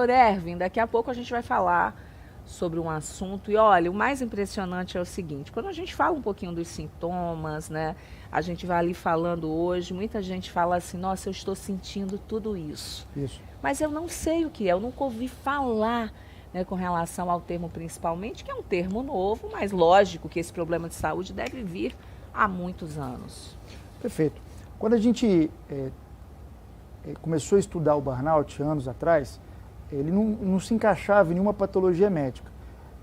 Ervin, daqui a pouco a gente vai falar sobre um assunto. E olha, o mais impressionante é o seguinte: quando a gente fala um pouquinho dos sintomas, né? A gente vai ali falando hoje, muita gente fala assim: nossa, eu estou sentindo tudo isso. Isso. Mas eu não sei o que é, eu nunca ouvi falar, né, com relação ao termo principalmente, que é um termo novo, mas lógico que esse problema de saúde deve vir há muitos anos. Perfeito. Quando a gente começou a estudar o burnout anos atrás, ele não se encaixava em nenhuma patologia médica.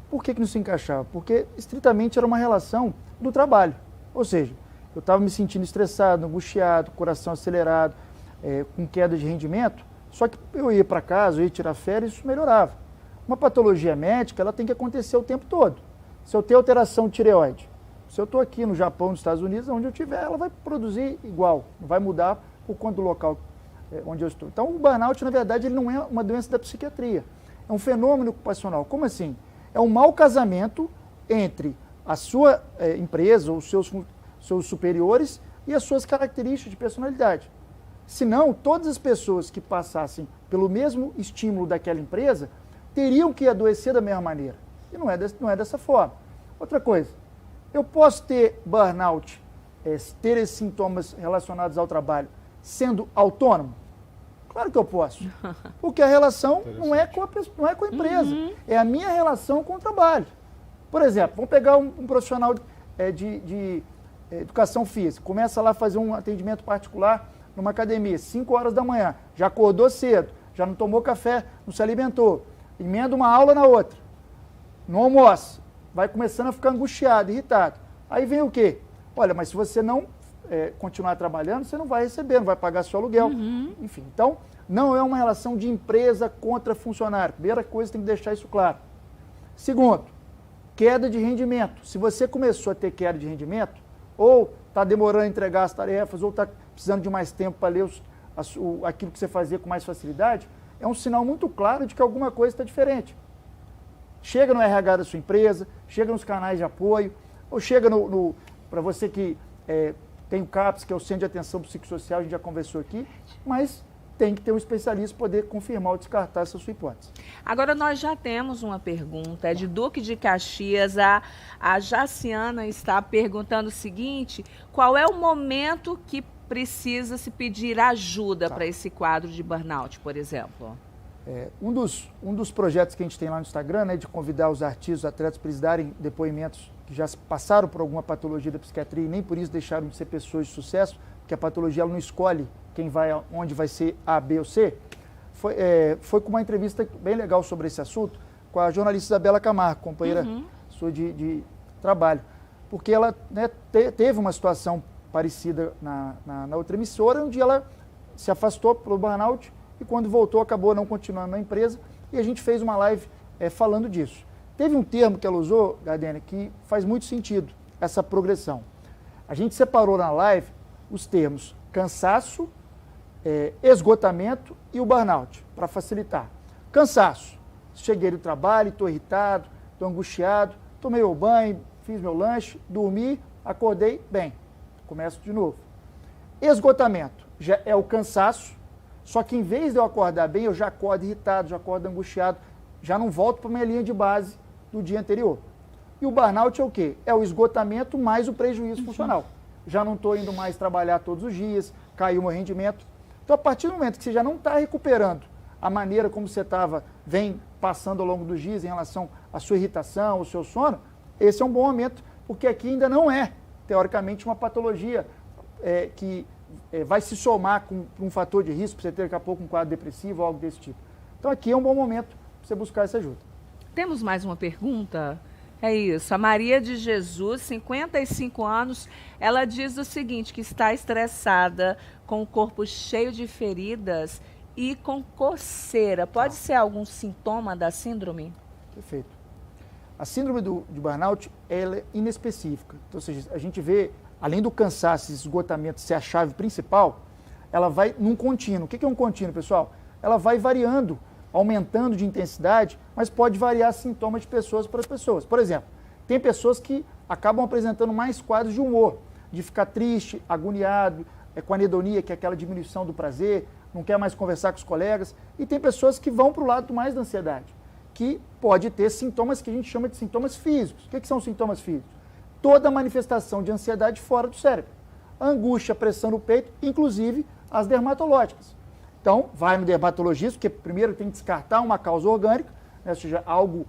Por que não se encaixava? Porque estritamente era uma relação do trabalho. Ou seja, eu estava me sentindo estressado, angustiado, coração acelerado, com queda de rendimento, só que eu ia para casa, eu ia tirar férias e isso melhorava. Uma patologia médica, ela tem que acontecer o tempo todo. Se eu tenho alteração de tireoide, se eu estou aqui no Japão, nos Estados Unidos, onde eu estiver, ela vai produzir igual, não vai mudar por conta do local onde eu estou. Então, o burnout, na verdade, ele não é uma doença da psiquiatria, é um fenômeno ocupacional. Como assim? É um mau casamento entre a sua empresa, os seus superiores e as suas características de personalidade. Senão, todas as pessoas que passassem pelo mesmo estímulo daquela empresa teriam que adoecer da mesma maneira. E não é dessa forma. Outra coisa, eu posso ter burnout, ter esses sintomas relacionados ao trabalho, sendo autônomo? Claro que eu posso. Porque a relação não é com a empresa, é a minha relação com o trabalho. Por exemplo, vamos pegar um profissional de educação física, começa lá a fazer um atendimento particular numa academia, 5 horas da manhã, já acordou cedo, já não tomou café, não se alimentou, emenda uma aula na outra, não almoça, vai começando a ficar angustiado, irritado. Aí vem o quê? Olha, mas se você não continuar trabalhando, você não vai receber, não vai pagar seu aluguel. Enfim, então, não é uma relação de empresa contra funcionário. Primeira coisa, tem que deixar isso claro. Segundo, queda de rendimento. Se você começou a ter queda de rendimento, ou está demorando a entregar as tarefas, ou está precisando de mais tempo para ler aquilo que você fazia com mais facilidade, é um sinal muito claro de que alguma coisa está diferente. Chega no RH da sua empresa, chega nos canais de apoio, ou chega para você que tem o CAPS, que é o Centro de Atenção Psicossocial, a gente já conversou aqui, mas tem que ter um especialista para poder confirmar ou descartar essa sua hipótese. Agora, nós já temos uma pergunta, é de Duque de Caxias. A Jaciana está perguntando o seguinte: qual é o momento que precisa se pedir ajuda para esse quadro de burnout, por exemplo? Um dos projetos que a gente tem lá no Instagram, né, de convidar os artistas, os atletas para eles darem depoimentos que já passaram por alguma patologia da psiquiatria e nem por isso deixaram de ser pessoas de sucesso, porque a patologia ela não escolhe quem vai, onde vai ser A, B ou C. Foi com uma entrevista bem legal sobre esse assunto com a jornalista Isabela Camargo, companheira sua de trabalho, porque ela, né, teve uma situação parecida na outra emissora, onde ela se afastou pelo burnout e quando voltou acabou não continuando na empresa e a gente fez uma live falando disso. Teve um termo que ela usou, Gardênia, que faz muito sentido, essa progressão. A gente separou na live os termos cansaço, esgotamento e o burnout, para facilitar. Cansaço. Cheguei do trabalho, estou irritado, estou angustiado, tomei o banho, fiz meu lanche, dormi, acordei, bem, começo de novo. Esgotamento já é o cansaço, só que em vez de eu acordar bem, eu já acordo irritado, já acordo angustiado, já não volto para a minha linha de base do dia anterior. E o burnout é o quê? É o esgotamento mais o prejuízo funcional. Já não estou indo mais trabalhar todos os dias, caiu o meu rendimento. Então, a partir do momento que você já não está recuperando a maneira como você vem passando ao longo dos dias em relação à sua irritação, ao seu sono, esse é um bom momento, porque aqui ainda não é, teoricamente, uma patologia que vai se somar com um fator de risco, para você ter daqui a pouco um quadro depressivo ou algo desse tipo. Então, aqui é um bom momento para você buscar essa ajuda. Temos mais uma pergunta? É isso. A Maria de Jesus, 55 anos, ela diz o seguinte, que está estressada, com o corpo cheio de feridas e com coceira. Pode ser algum sintoma da síndrome? Perfeito. A síndrome de burnout, ela é inespecífica. Então, ou seja, a gente vê, além do cansaço e esgotamento ser a chave principal, ela vai num contínuo. O que é um contínuo, pessoal? Ela vai variando, aumentando de intensidade, mas pode variar sintomas de pessoas para pessoas. Por exemplo, tem pessoas que acabam apresentando mais quadros de humor, de ficar triste, agoniado, com anedonia, que é aquela diminuição do prazer, não quer mais conversar com os colegas. E tem pessoas que vão para o lado mais da ansiedade, que pode ter sintomas que a gente chama de sintomas físicos. O que são sintomas físicos? Toda manifestação de ansiedade fora do cérebro. Angústia, pressão no peito, inclusive as dermatológicas. Então, vai no dermatologista, porque primeiro tem que descartar uma causa orgânica, né, ou seja, algo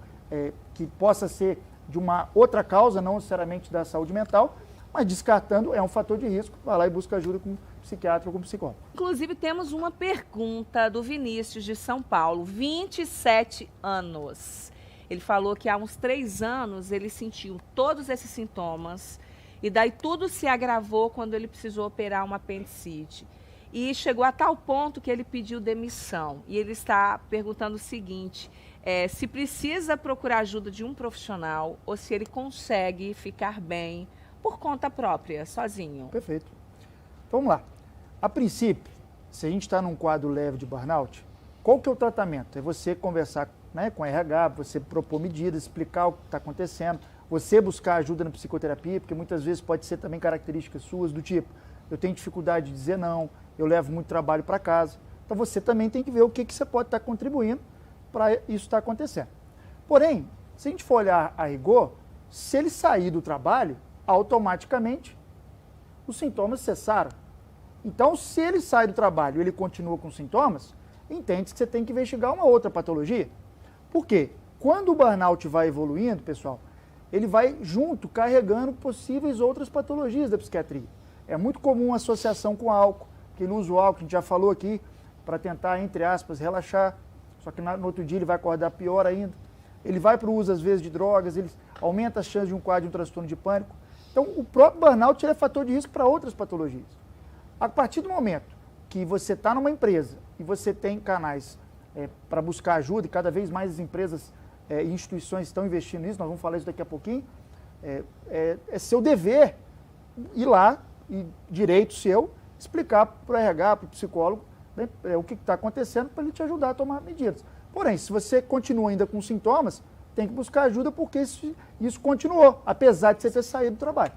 que possa ser de uma outra causa, não necessariamente da saúde mental, mas descartando é um fator de risco, vai lá e busca ajuda com um psiquiatra ou com um psicólogo. Inclusive, temos uma pergunta do Vinícius de São Paulo, 27 anos. Ele falou que há uns 3 anos ele sentiu todos esses sintomas e daí tudo se agravou quando ele precisou operar uma apendicite. E chegou a tal ponto que ele pediu demissão. E ele está perguntando o seguinte, se precisa procurar ajuda de um profissional ou se ele consegue ficar bem por conta própria, sozinho. Perfeito. Então, vamos lá. A princípio, se a gente está num quadro leve de burnout, qual que é o tratamento? É você conversar, né, com a RH, você propor medidas, explicar o que está acontecendo, você buscar ajuda na psicoterapia, porque muitas vezes pode ser também características suas, do tipo, eu tenho dificuldade de dizer não, eu levo muito trabalho para casa. Então você também tem que ver o que você pode estar contribuindo para isso estar acontecendo. Porém, se a gente for olhar a rigor, se ele sair do trabalho, automaticamente os sintomas cessaram. Então, se ele sai do trabalho e ele continua com sintomas, entende que você tem que investigar uma outra patologia. Por quê? Quando o burnout vai evoluindo, pessoal, ele vai junto carregando possíveis outras patologias da psiquiatria. É muito comum a associação com álcool, que ele usa o álcool, a gente já falou aqui, para tentar, entre aspas, relaxar, só que no outro dia ele vai acordar pior ainda. Ele vai para o uso, às vezes, de drogas, ele aumenta as chances de um quadro de um transtorno de pânico. Então, o próprio burnout é fator de risco para outras patologias. A partir do momento que você está numa empresa e você tem canais para buscar ajuda, e cada vez mais as empresas e instituições estão investindo nisso, nós vamos falar isso daqui a pouquinho, é seu dever ir lá, e direito seu, explicar para o RH, para o psicólogo, né, o que está acontecendo para ele te ajudar a tomar medidas. Porém, se você continua ainda com sintomas, tem que buscar ajuda porque isso continuou, apesar de você ter saído do trabalho.